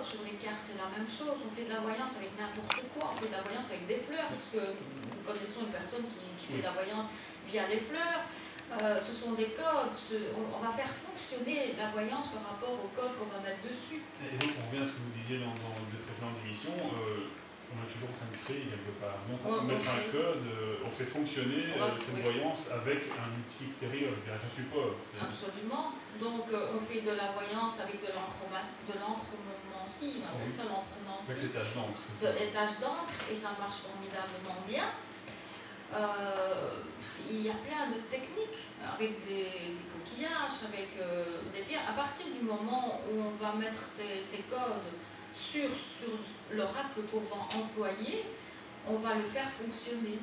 codes sur les cartes, c'est la même chose. On fait de la voyance avec n'importe quoi, on fait de la voyance avec des fleurs, parce que nous connaissons une personne qui fait de la voyance via les fleurs. Ce sont des codes, on va faire fonctionner la voyance par rapport aux codes qu'on va mettre dessus. Et donc on revient à ce que vous disiez dans de précédentes émissions, on est toujours en train de créer quelque part. Donc on met un code, on fait fonctionner cette voyance avec un outil extérieur, avec un support. Absolument. Donc on fait de la voyance avec de l'encromancie, on appelle ça l'encromancie. Avec les taches d'encre, c'est ça. Les taches d'encre, et ça marche formidablement bien. Il y a plein de techniques avec des coquillages, avec des pierres. À partir du moment où on va mettre ces codes sur l'oracle qu'on va employer, on va le faire fonctionner.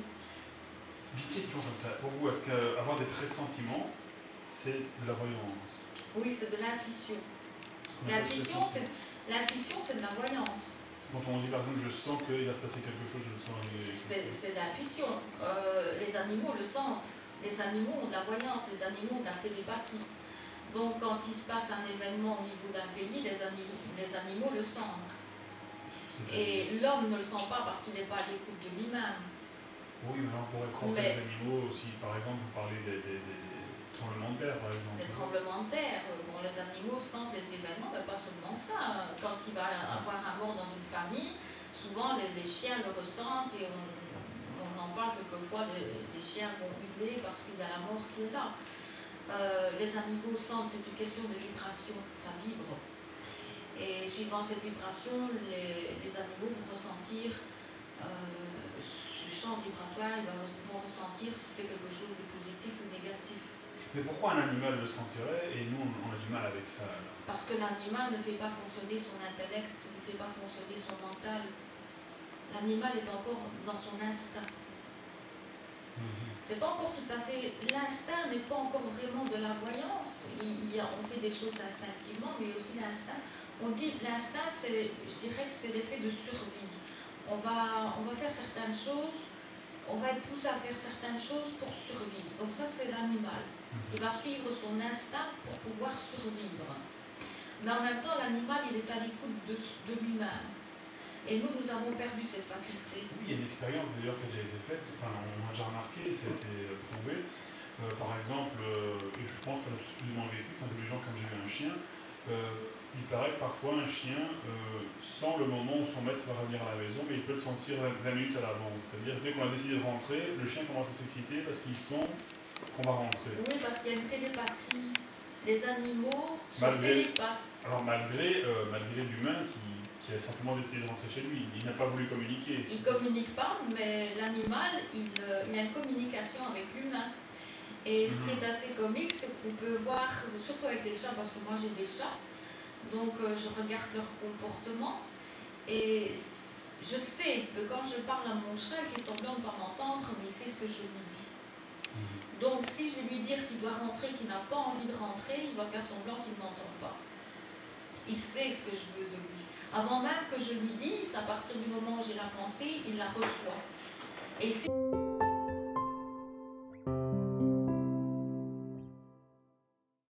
Une question comme ça. Pour vous, est-ce qu'avoir des pressentiments, c'est de la voyance? Oui, c'est de l'intuition. L'intuition, c'est de la voyance. Quand on dit par exemple je sens qu'il va se passer quelque chose, je le sens arriver. C'est l'intuition. Les animaux le sentent. Les animaux ont de la voyance, les animaux ont de la télépathie. Donc quand il se passe un événement au niveau d'un pays, les animaux le sentent. Et l'homme ne le sent pas parce qu'il n'est pas à l'écoute de lui-même. Oui, mais là on pourrait croire que les animaux aussi, par exemple, vous parlez des tremblements de terre, par exemple. Les tremblements de terre, bon, les animaux sentent les événements, mais pas seulement ça. Quand il va y avoir un mort dans une famille, souvent les chiens le ressentent, et on en parle quelquefois, les chiens vont hurler parce qu'il y a la mort qui est là. Les animaux sentent, c'est une question de vibration, ça vibre. Et suivant cette vibration, les animaux vont ressentir ce champ vibratoire, ils vont ressentir si c'est quelque chose de positif ou négatif. Mais pourquoi un animal le sentirait et nous on a du mal avec ça alors? Parce que l'animal ne fait pas fonctionner son intellect, ne fait pas fonctionner son mental. L'animal est encore dans son instinct. C'est pas encore tout à fait. L'instinct n'est pas encore vraiment de la voyance. On fait des choses instinctivement, mais aussi l'instinct. On dit l'instinct, je dirais que c'est l'effet de survie. On va faire certaines choses, on va être poussé à faire certaines choses pour survivre. Donc ça, c'est l'animal. Il va suivre son instinct pour pouvoir survivre. Mais en même temps, l'animal, il est à l'écoute de lui-même. Et nous avons perdu cette faculté. Oui, il y a une expérience d'ailleurs qui a déjà été faite, enfin on a déjà remarqué, ça a été prouvé. Par exemple, et je pense qu'on a tous plus ou moins vécu, enfin tous les gens quand j'ai eu un chien, il paraît que parfois un chien sent le moment où son maître va revenir à la maison, mais il peut le sentir 20 minutes à l'avance. C'est-à-dire dès qu'on a décidé de rentrer, le chien commence à s'exciter parce qu'il sent qu'on va rentrer. Oui, parce qu'il y a une télépathie. Les animaux sont télépathes. Alors malgré l'humain qui a simplement décidé de rentrer chez lui, il n'a pas voulu communiquer. Il ne communique pas, mais l'animal, il a une communication avec l'humain. Et ce qui est assez comique, c'est qu'on peut voir, surtout avec les chats, parce que moi j'ai des chats, donc je regarde leur comportement, et je sais que quand je parle à mon chat, il fait semblant de ne pas m'entendre, mais il sait ce que je lui dis. Donc si je vais lui dire qu'il doit rentrer, qu'il n'a pas envie de rentrer, il va faire semblant qu'il ne m'entend pas. Il sait ce que je veux de lui. Avant même que je lui dise, à partir du moment où j'ai la pensée, il la reçoit. Et